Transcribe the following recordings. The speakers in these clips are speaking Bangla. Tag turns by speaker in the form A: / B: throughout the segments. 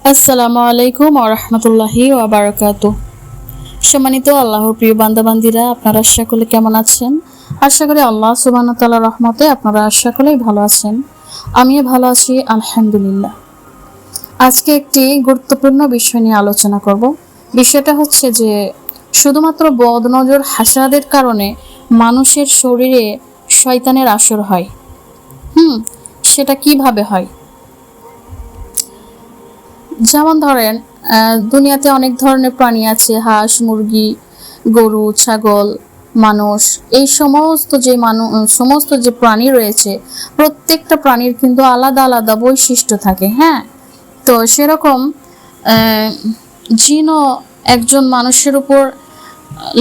A: আসসালামু আলাইকুম ওয়া রাহমাতুল্লাহি ওয়া বারাকাতুহু। সম্মানিত আল্লাহর প্রিয় বান্দাবান্দিরা, আপনারা সকলে কেমন আছেন? আশা করি আল্লাহ সুবহানাহু ওয়া তাআলার রহমতে আপনারা সকলেই ভালো আছেন। আমিও ভালো আছি আলহামদুলিল্লাহ। আজকে একটি গুরুত্বপূর্ণ বিষয় নিয়ে আলোচনা করব। বিষয়টা হচ্ছে যে শুধুমাত্র বদনজর হাসাদের কারণে মানুষের শরীরে শয়তানের আসর হয়। সেটা কিভাবে হয়? যেমন ধরেন, দুনিয়াতে অনেক ধরনের প্রাণী আছে, হাঁস, মুরগি, গরু, ছাগল, মানুষ। এই সমস্ত যে প্রাণী রয়েছে, প্রত্যেকটা প্রাণীর কিন্তু আলাদা আলাদা বৈশিষ্ট্য থাকে। হ্যাঁ, তো সেরকম জিনও একজন মানুষের উপর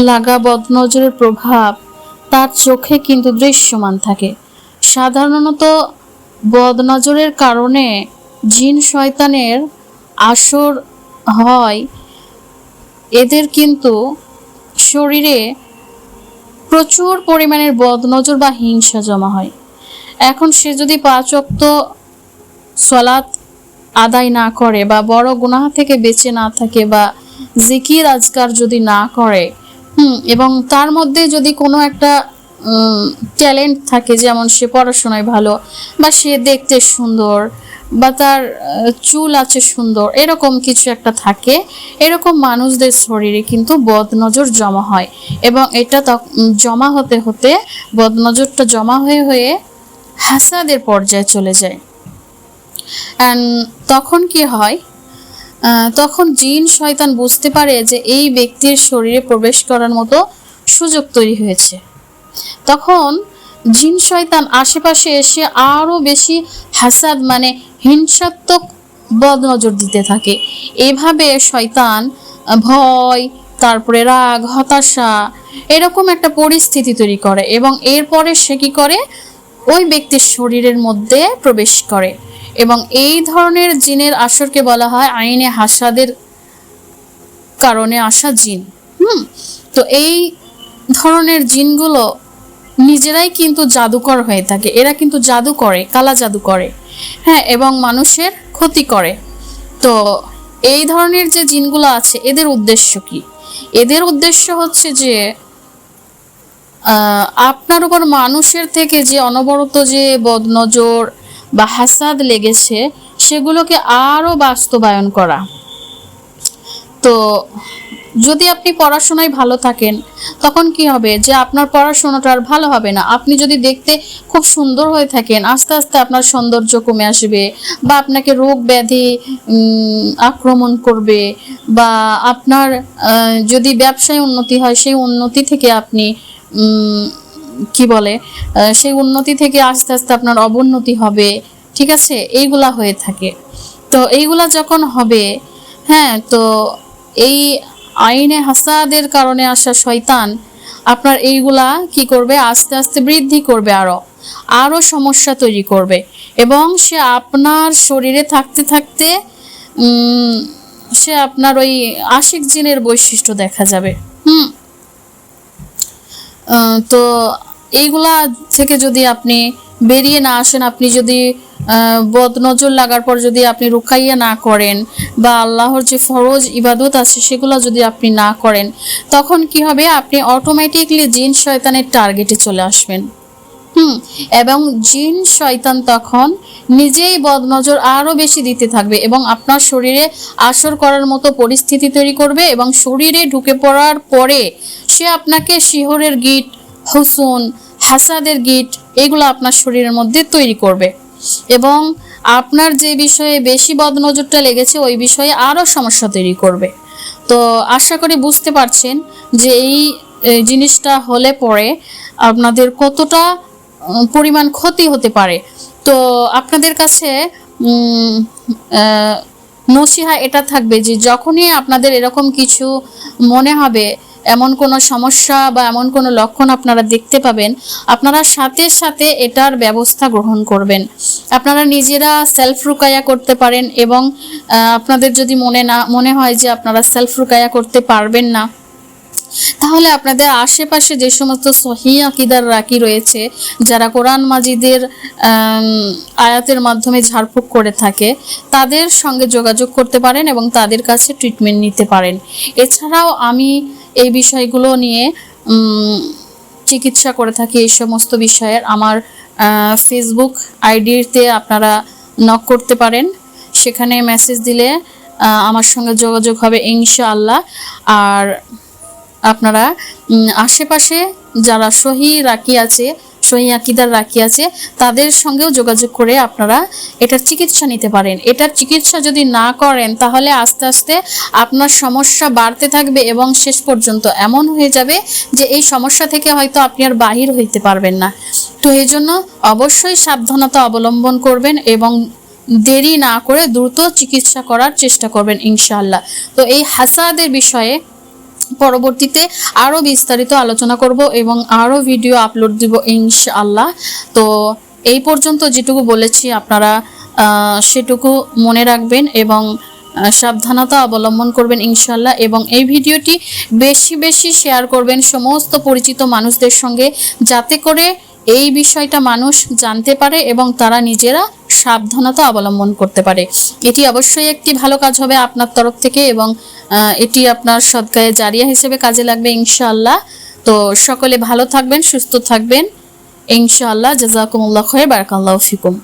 A: লাগা বদনজরের প্রভাব তার চোখে কিন্তু দৃশ্যমান থাকে। সাধারণত বদনজরের কারণে জিন শয়তানের আসর হয়। এদের কিন্তু শরীরে প্রচুর পরিমাণের বদনজর বা হিংসা জমা হয়। এখন সে যদি 5 ওয়াক্ত সালাত আদায় না করে বা বড় গুনাহ থেকে বেঁচে না থাকে বা জিকির আজকার যদি না করে, এবং তার মধ্যে যদি কোনো একটা ট্যালেন্ট থাকে, যেমন সে পড়াশোনায় ভালো বা সে দেখতে সুন্দর বা তার চুল আছে সুন্দর, এরকম কিছু একটা থাকে, এরকম মানুষদের শরীরে কিন্তু বদনজর জমা হয়। এবং এটা জমা হতে হতে বদনজরটা জমা হয়ে হয়ে হাসাদের পর্যায়ে চলে যায়। অ্যান্ড তখন কি হয়? তখন জিন শয়তান বুঝতে পারে যে এই ব্যক্তির শরীরে প্রবেশ করার মতো সুযোগ তৈরি হয়েছে। তখন জিন শয়তান আশেপাশে এসে আরো বেশি হাসাদ মানে হিংসাত্মক বদনজর দিতে থাকে। এভাবে শয়তান ভয়, তারপরে রাগ, হতাশা, এরকম একটা পরিস্থিতি তৈরি করে এবং এরপরে সে কি করে? ওই ব্যক্তির শরীরের মধ্যে প্রবেশ করে। এবং এই ধরনের জিনের আসরকে বলা হয় আইনে হাসাদের কারণে আসা জিন। তো এই ধরনের জিনগুলো নিজেরাই কিন্তু জাদুকর হয়ে থাকে। এরা কিন্তু জাদু করে, কালা জাদু করে, হ্যাঁ, এবং মানুষের ক্ষতি করে। তো এই ধরনের যে জিনগুলো আছে, এদের উদ্দেশ্য কি? এদের উদ্দেশ্য হচ্ছে যে আপনার উপর মানুষের থেকে যে অনবরত যে বদনজর বা হাসাদ লেগেছে, সেগুলোকে আরো বাস্তবায়ন করা। তো যদি আপনি পড়াশোনায় ভালো থাকেন, তখন কি হবে? যে আপনার পড়াশোনাটা আর ভালো হবে না। আপনি যদি দেখতে খুব সুন্দর হয়ে থাকেন, আস্তে আস্তে আপনার সৌন্দর্য কমে আসবে বা আপনাকে রোগ ব্যাধি আক্রমণ করবে, বা আপনার যদি ব্যবসায় উন্নতি হয়, সেই উন্নতি থেকে আপনি সেই উন্নতি থেকে আস্তে আস্তে আপনার অবনতি হবে। ঠিক আছে, এইগুলা হয়ে থাকে। তো এইগুলা যখন হবে, হ্যাঁ, তো এই আইনে হাসাদের কারণে আসা শয়তান আপনার এইগুলা কি করবে? আস্তে আস্তে বৃদ্ধি করবে, আরো সমস্যা তৈরি করবে। এবং সে আপনার শরীরে থাকতে থাকতে সে আপনার ওই আশিক জিনের বৈশিষ্ট্য দেখা যাবে। তো এইগুলা থেকে যদি আপনি বেরিয়ে না আসেন, আপনি যদি বদনজর লাগার পর যদি আপনি রুকাইয়া না করেন বা আল্লাহর যে ফরজ ইবাদত আছে সেগুলো যদি আপনি না করেন, তখন কি হবে? আপনি অটোমেটিকলি জিন শয়তানের টার্গেটে চলে আসবেন। এবং জিন শয়তান তখন নিজেই বদনজর আরো বেশি দিতে থাকবে এবং আপনার শরীরে আসর করার মতো পরিস্থিতি তৈরি করবে। এবং শরীরে ঢুকে পড়ার পরে সে আপনাকে শিহরের গিট, হুসুন, হাসাদের গিট, এগুলো আপনার শরীরের মধ্যে তৈরি করবে এবং আপনার যে বিষয়ে বেশি বদনজরটা লেগেছে ওই বিষয়ে আরো সমস্যা তৈরি করবে। তো আশা করি বুঝতে পারছেন যে এই জিনিসটা হলে পরে আপনাদের কতটা পরিমাণ ক্ষতি হতে পারে। তো আপনাদের কাছে নসিহা এটা থাকবে যে যখনই আপনাদের এরকম কিছু মনে হবে, এমন কোনো সমস্যা বা এমন কোনো লক্ষণ আপনারা দেখতে পাবেন, আপনারা সাথে সাথে এটার ব্যবস্থা গ্রহণ করবেন। আপনারা নিজেরা সেলফ রুকায়া করতে পারেন এবং আপনাদের যদি মনে হয় যে আপনারা সেলফ রুকায়া করতে পারবেন না, তাহলে আপনাদের আশেপাশে যে সমস্ত সহিহ আকীদার রাকি রয়েছে, যারা কোরআন মাজিদের আয়াতের মাধ্যমে ঝাড়ফুঁক করে থাকে, তাদের সঙ্গে যোগাযোগ করতে পারেন এবং তাদের কাছে ট্রিটমেন্ট নিতে পারেন। এছাড়াও আমি এই বিষয়গুলো নিয়ে চিকিৎসা করে থাকি। এই সমস্ত বিষয়ের আমার ফেসবুক আইডিতে আপনারা নক করতে পারেন, সেখানে মেসেজ দিলে আমার সঙ্গে যোগাযোগ হবে ইনশাআল্লাহ। আর আপনারা আশেপাশে যারা সহিহ রাকি আছে, সহিহ আকীদার রাকি আছে, তাদের সঙ্গেও যোগাযোগ করে আপনারা এটার চিকিৎসা নিতে পারেন। এটার চিকিৎসা যদি না করেন তাহলে আস্তে আস্তে আপনার সমস্যা বাড়তে থাকবে এবং শেষ পর্যন্ত এমন হয়ে যাবে যে এই সমস্যা থেকে হয়তো আপনি আর বাহির হইতে পারবেন না। তো এই জন্য অবশ্যই সাবধানতা অবলম্বন করবেন এবং দেরি না করে দ্রুত চিকিৎসা করার চেষ্টা করবেন ইনশাআল্লাহ। তো এই হাসাদের বিষয়ে পরবর্তীতে আরও বিস্তারিত আলোচনা করব এবং আরও ভিডিও আপলোড দিব ইনশাআল্লাহ। তো এই পর্যন্ত যেটুকু বলেছি আপনারা সেটুকু মনে রাখবেন এবং সাবধানতা অবলম্বন করবেন ইনশাআল্লাহ। এবং এই ভিডিওটি বেশি বেশি শেয়ার করবেন সমস্ত পরিচিত মানুষদের সঙ্গে, যাতে করে এই বিষয়টা মানুষ জানতে পারে এবং তারা নিজেরা সাবধানতা অবলম্বন করতে পারে। এটি অবশ্যই একটি ভালো কাজ হবে আপনার তরফ থেকে এবং এটি আপনার সদকায়ে জারিয়া হিসেবে কাজে লাগবে ইনশাআল্লাহ। তো সকলে ভালো থাকবেন, সুস্থ থাকবেন ইনশাআল্লাহ। জাযাকুমুল্লাহ খাইর, বারাকাল্লাহু ফিকুম।